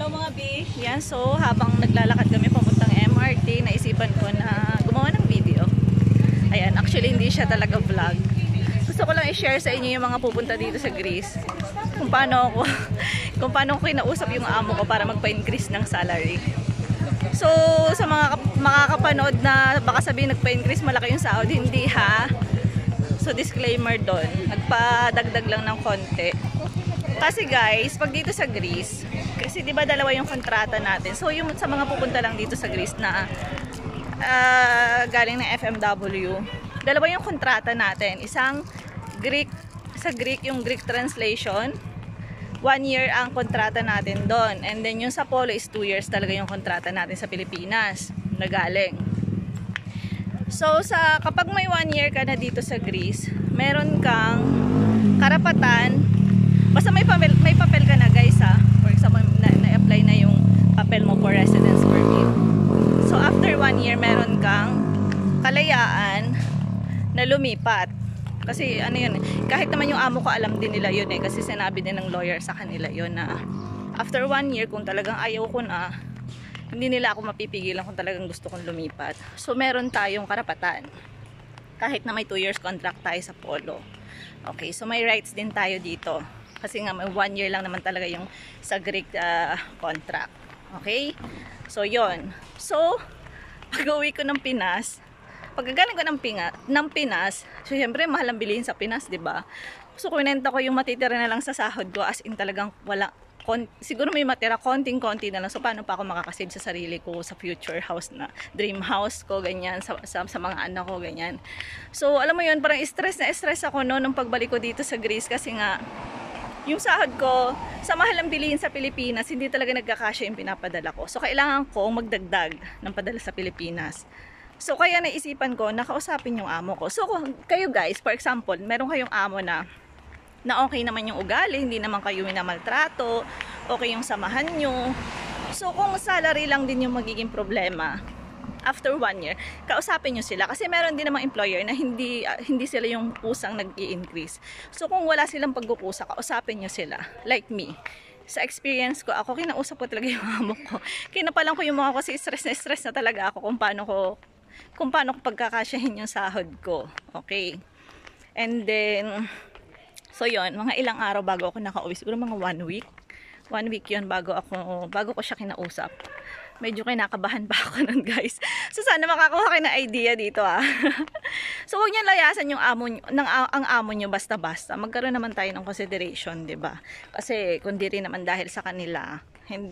Hello mga B. Yan, so habang naglalakad kami papuntang MRT, naisipan ko na gumawa ng video. Ayan, actually hindi siya talaga vlog. Gusto ko lang i-share sa inyo yung mga pupunta dito sa Greece. Kung paano ko kinausap yung amo ko para magpa-increase ng salary. So, sa mga makakapanood na baka sabihin nagpa-increase malaki yung sahod, hindi ha. So, disclaimer doon. Nagpa-dagdag lang ng konti. Kasi guys, pag dito sa Greece, kasi di ba dalawa yung kontrata natin. So yung sa mga pupunta lang dito sa Greece na galing ng FMW, dalawa yung kontrata natin. Isang Greek, sa Greek yung Greek translation, 1 year ang kontrata natin doon. And then yung sa Polo is 2 years talaga yung kontrata natin sa Pilipinas na galing. So kapag may 1 year ka na dito sa Greece, meron kang karapatan. Basta may papel ka na guys ha. For example, na-apply na yung papel mo for residence permit. So after 1 year, meron kang kalayaan na lumipat. Kasi ano yun, kahit naman yung amo ko alam din nila yun kasi sinabi din ng lawyer sa kanila yun na after 1 year, kung talagang ayaw ko na, hindi nila ako mapipigilan kung talagang gusto kong lumipat. So meron tayong karapatan. Kahit na may 2 years contract tayo sa Polo. Okay, so may rights din tayo dito. Kasi nga may 1 year lang naman talaga yung sa Greek contract. Okay? So yon. So pag-uwi ko ng Pinas, pagkagaling ko ng Pinas, so syempre mahal ang bilihin sa Pinas, 'di ba? So kunenta ko yung matitira na lang sa sahod ko, as in talagang wala, siguro may matira konting-konti na lang. So paano pa ako makakasave sa sarili ko sa future house na dream house ko, ganyan, sa mga anak ko, ganyan. So alam mo yun, parang stress ako nung pagbalik ko dito sa Greece kasi nga yung sahod ko, sa mahal ang bilihin sa Pilipinas, hindi talaga nagkakasya yung pinapadala ko. So, kailangan kong magdagdag ng padala sa Pilipinas. So, kaya naisipan ko, nakausapin yung amo ko. So, kayo guys, for example, meron kayong amo na okay naman yung ugali, hindi naman kayo minamaltrato, okay yung samahan nyo. So, kung salary lang din yung magiging problema, after 1 year, kausapin nyo sila. Kasi meron din namang employer na hindi sila yung pusang nag-i-increase. So kung wala silang pagkukusa, kausapin nyo sila. Like me. Sa experience ko, ako kinausap ko talaga yung amo ko. Kinapalan ko yung mga kasi stress na talaga ako kung paano ko pagkakasyahin yung sahod ko. Okay. And then, so yon, mga ilang araw bago ako nakauwi. Siguro mga 1 week. 1 week yun bago ko siya kinausap. Medyo kinakabahan pa ako nun guys. So sana makakuha kayo ng idea dito So huwag niyo layasan yung ang amo niyo basta-basta. Magkaroon naman tayo ng consideration, 'di ba? Kasi kundi rin naman dahil sa kanila,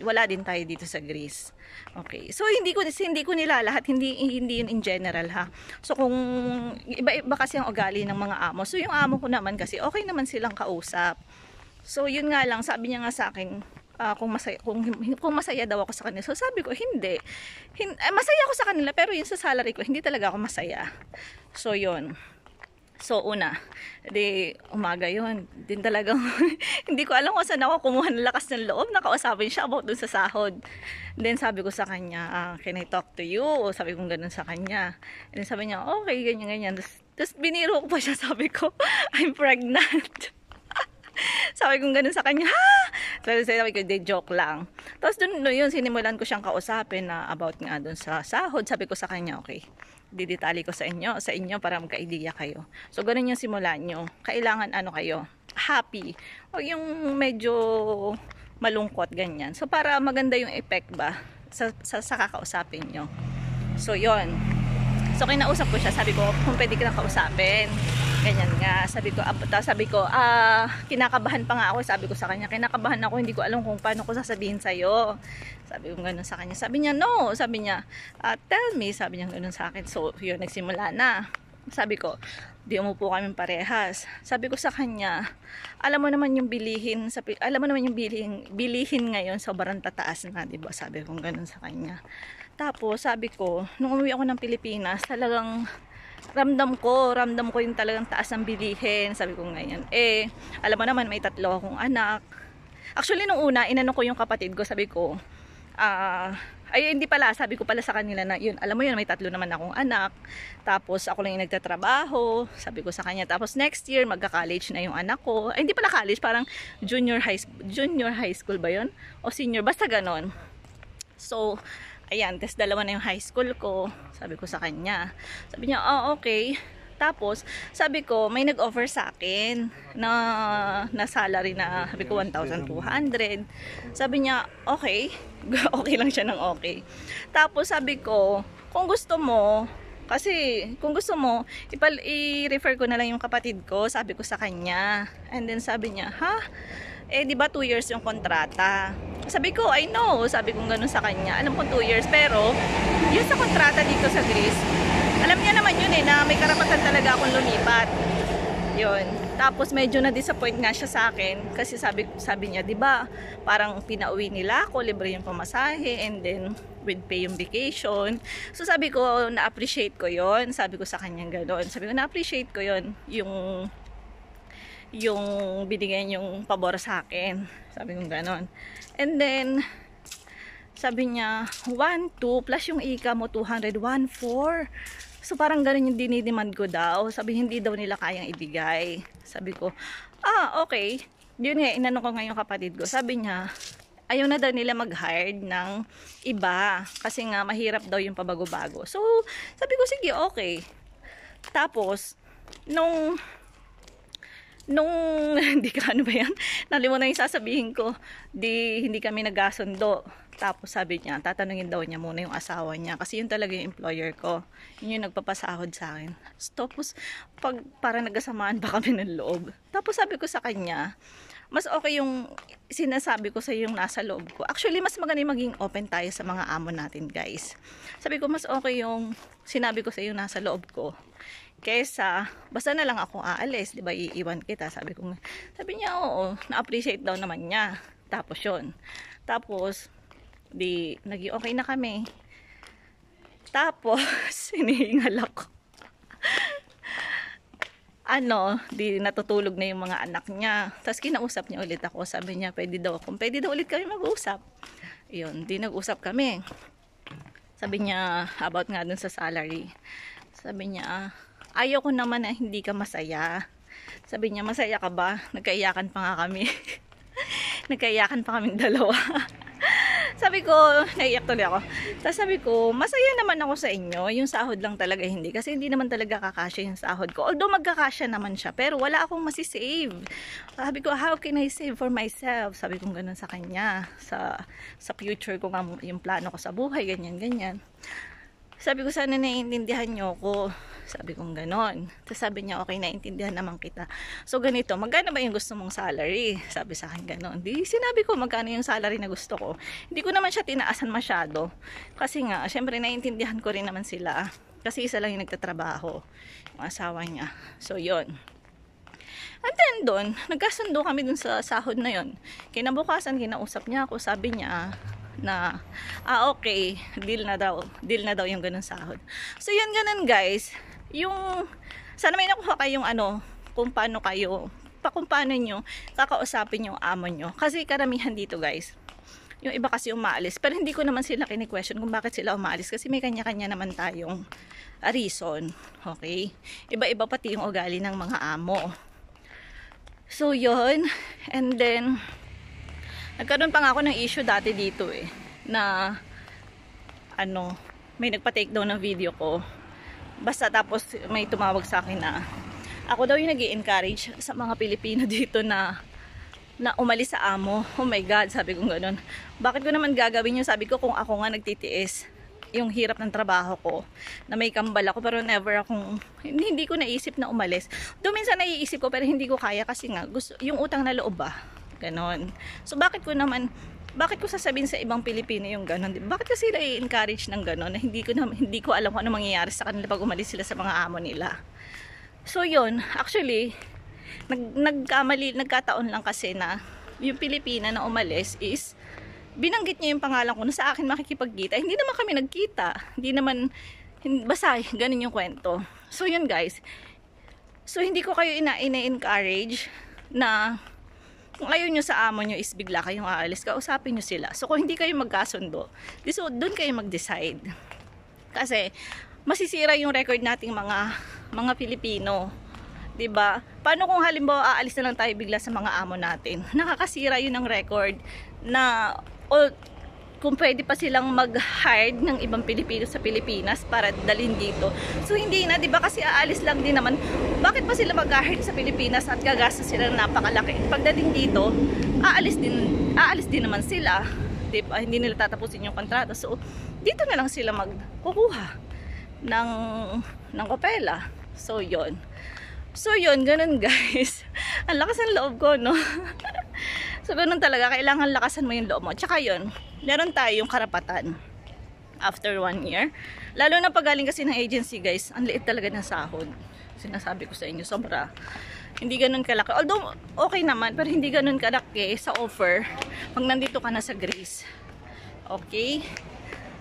wala din tayo dito sa Greece. Okay. So hindi ko nilalahat, hindi yun in general ha. So kung iba kasi ang ugali ng mga amo. So yung amo ko naman kasi okay naman silang kausap. So yun nga lang, sabi niya nga sa akin, kung masaya daw ako sa kanila. So sabi ko, hindi. Masaya ako sa kanila, pero yung sa salary ko, hindi talaga ako masaya. So yun. So una, umaga yun. Din talagang, hindi ko alam kung saan ako kumuha ng lakas ng loob. Nakausapin siya about dun sa sahod. Then sabi ko sa kanya, can I talk to you? O sabi ko ganun sa kanya. And then sabi niya, okay, ganyan. Tapos biniro ko pa siya, sabi ko, I'm pregnant. Sabi ko ganun sa kanya, ha? Sabi ko, joke lang. Tapos dun yun, sinimulan ko siyang kausapin na about nga dun sa sahod. Sabi ko sa kanya, okay, didetali ko sa inyo para magka-idea kayo. So ganun yung simulan nyo. Kailangan kayo, happy. Huwag yung medyo malungkot, ganyan. So para maganda yung effect ba sa kakausapin nyo. So yon. So kinausap ko siya, sabi ko, kung pwede ka na kausapin. Ganyan nga, sabi ko, kinakabahan pa nga ako, sabi ko sa kanya, kinakabahan ako, hindi ko alam kung paano ko sasabihin sa'yo. Sabi ko gano'n sa kanya. Sabi niya, no. Sabi niya, tell me. Sabi niya gano'n sa akin. So, yun, nagsimula na. Sabi ko, di umupo kami parehas. Sabi ko sa kanya, alam mo naman yung bilihin ngayon, sobrang tataas na, diba? Sabi ko gano'n sa kanya. Tapos, sabi ko, nung umuwi ako ng Pilipinas, talagang ramdam ko yung talagang taas ng bilihin. Sabi ko ngayon, alam mo naman may 3 akong anak. Actually nung una, inano ko yung kapatid ko, sabi ko, Ay hindi pala, sabi ko pala sa kanila na yun, alam mo yun, may 3 naman akong anak, tapos ako lang yung nagtatrabaho, sabi ko sa kanya, tapos next year magka-college na yung anak ko. Ay hindi pala college, parang junior high school ba yun? O senior, basta ganon. So ayan, test 2 na yung high school ko, sabi ko sa kanya. Sabi niya, oh okay. Tapos, sabi ko, may nag-offer sa akin na salary na, sabi ko, 1,200. Sabi niya, okay. Okay lang siya ng okay. Tapos, sabi ko, kung gusto mo, kasi, kung gusto mo, i-refer ko na lang yung kapatid ko, sabi ko sa kanya. And then, sabi niya, ha? Eh, di ba 2 years yung kontrata? Sabi ko, I know. Sabi ko ganun sa kanya. Alam ko 2 years, pero, yun sa kontrata dito sa Greece, alam niya naman yun na may karapatan talaga akong lumipat. Yun. Tapos medyo na-disappoint nga siya sa akin kasi sabi niya, 'di ba? Parang pinauwi nila ako, libre yung pamasahe and then with pay yung vacation. So sabi ko, na-appreciate ko 'yon. Sabi ko sa kanya ganoon. Sabi ko, na-appreciate ko 'yon, yung binigyan yung pabor sa akin. Sabi ko ganoon. And then sabi niya, 1,2 plus yung ika mo 200, 1,4. So parang ganun yung dinidemand ko daw. Sabi hindi daw nila kayang ibigay. Sabi ko, okay. Yun nga, inano ko ngayon kapatid ko. Sabi niya, ayaw na daw nila mag-hire ng iba. Kasi nga mahirap daw yung pabago-bago. So sabi ko, sige, okay. Tapos, nung hindi ka ano ba yan? Nalimutan yung sasabihin ko. Hindi kami nagkasundo. Tapos sabi niya, tatanungin daw niya muna yung asawa niya. Kasi yun talaga yung employer ko. Yun yung nagpapasahod sa akin. Tapos, parang nagkasamaan pa kami ng loob. Tapos sabi ko sa kanya, mas okay yung sinasabi ko sa yung nasa loob ko. Actually, mas maganda maging open tayo sa mga amo natin, guys. Sabi ko, mas okay yung sinabi ko sa yung nasa loob ko. Kesa, basta na lang ako aalis, di ba, iiwan kita. Sabi niya, oo, na-appreciate daw naman niya. Tapos yun. Tapos, naging okay na kami. Tapos, hinihingal ako. Natutulog na yung mga anak niya. Tapos kinausap niya ulit ako. Sabi niya, pwede daw ulit kami mag-usap. Yun, nag-usap kami. Sabi niya, about nga dun sa salary. Sabi niya, ayaw ko naman na hindi ka masaya. Sabi niya, masaya ka ba? Nagkaiyakan pa nga kami. Nagkaiyakan pa kaming dalawa. Sabi ko, naiyak tuloy ako. Tapos sabi ko, masaya naman ako sa inyo. Yung sahod lang talaga hindi. Kasi hindi naman talaga kakasya yung sahod ko. Although magkakasya naman siya. Pero wala akong masisave. Sabi ko, how can I save for myself? Sabi ko ganun sa kanya. Sa future ko nga, yung plano ko sa buhay. Ganyan, ganyan. Sabi ko, sana naiintindihan nyo ko. Sabi kong ganon. Tapos sabi niya, okay, naiintindihan naman kita. So ganito, magkano ba yung gusto mong salary? Sabi sa akin ganon. Sinabi ko magkano yung salary na gusto ko. Hindi ko naman siya tinaasan masyado. Kasi nga, syempre naiintindihan ko rin naman sila. Kasi isa lang yung nagtatrabaho. Yung asawa niya. So yun. And then doon, nagkasundo kami dun sa sahod na yun. Kinabukasan, kinausap niya ako. Sabi niya, na okay, deal na daw yung ganun sahod. So yun, ganun guys, yung sana may nakuha kayong kung paano nyo kakausapin yung amo nyo, kasi karamihan dito guys, yung iba kasi umaalis, pero hindi ko naman sila kini-question kung bakit sila umaalis, kasi may kanya-kanya naman tayong reason. Okay, iba-iba pati yung ugali ng mga amo. So yun, and then nagkaroon pa nga ako ng issue dati dito na may nagpa-take down ng video ko. Basta tapos may tumawag sa akin na ako daw yung nag-i-encourage sa mga Pilipino dito na umalis sa amo. Oh my God, sabi ko gano'n. Bakit ko naman gagawin yun? Sabi ko, kung ako nga nagtitiis yung hirap ng trabaho ko, na may kambal ako, pero never akong, hindi ko naisip na umalis. Doon minsan naiisip ko, pero hindi ko kaya kasi nga, yung utang na loob ba? Ganon. So bakit ko sasabihin sa ibang Pilipino yung ganon? Bakit kasi sila i-encourage ng ganon na hindi ko alam kung ano mangyayari sa kanila pag umalis sila sa mga amo nila. So yun, actually nagkataon lang kasi na yung Pilipina na umalis is binanggit niya yung pangalan ko na sa akin makikipagkita. Hindi naman kami nagkita. Basta ganun yung kwento. So yun guys. So hindi ko kayo ina-encourage na Kung ayaw nyo sa amo nyo is bigla kayong aalis, kausapin nyo sila. So kung hindi kayo magkasundo, so doon kayo mag-decide. Kasi masisira yung record nating mga Pilipino. 'Di ba? Paano kung halimbawa aalis na lang tayo bigla sa mga amo natin? Nakakasira yun ng record na kung pwede pa silang mag-hire ng ibang Pilipino sa Pilipinas para dalhin dito. So hindi na, 'di ba? Kasi aalis lang din naman. Bakit pa sila mag-hire sa Pilipinas at gagastos sila ng napakalaki? Pagdating dito, aalis din naman sila. 'Di ba? Hindi nila tatapusin yung kontrata. So dito na lang sila magkukuha ng kopela. So yon. So yun, ganun guys. Ang lakas ng loob ko, no? So ganun talaga, kailangan lakasan mo yung loob mo. Tsaka yun, meron tayong karapatan after 1 year. Lalo na pag galing kasi ng agency guys, ang liit talaga ng sahod. Sinasabi ko sa inyo, sobra. Hindi ganun kalaki. Although okay naman, pero hindi ganun kalaki sa offer pag nandito ka na sa Greece. Okay?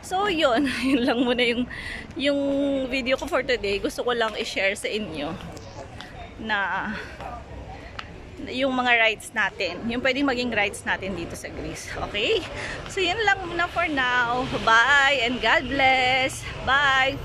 So yun, yun lang muna yung video ko for today. Gusto ko lang i-share sa inyo na yung mga rights natin, yung pwedeng maging rights natin dito sa Greece. Okay? So yun lang muna for now. Bye and God bless. Bye!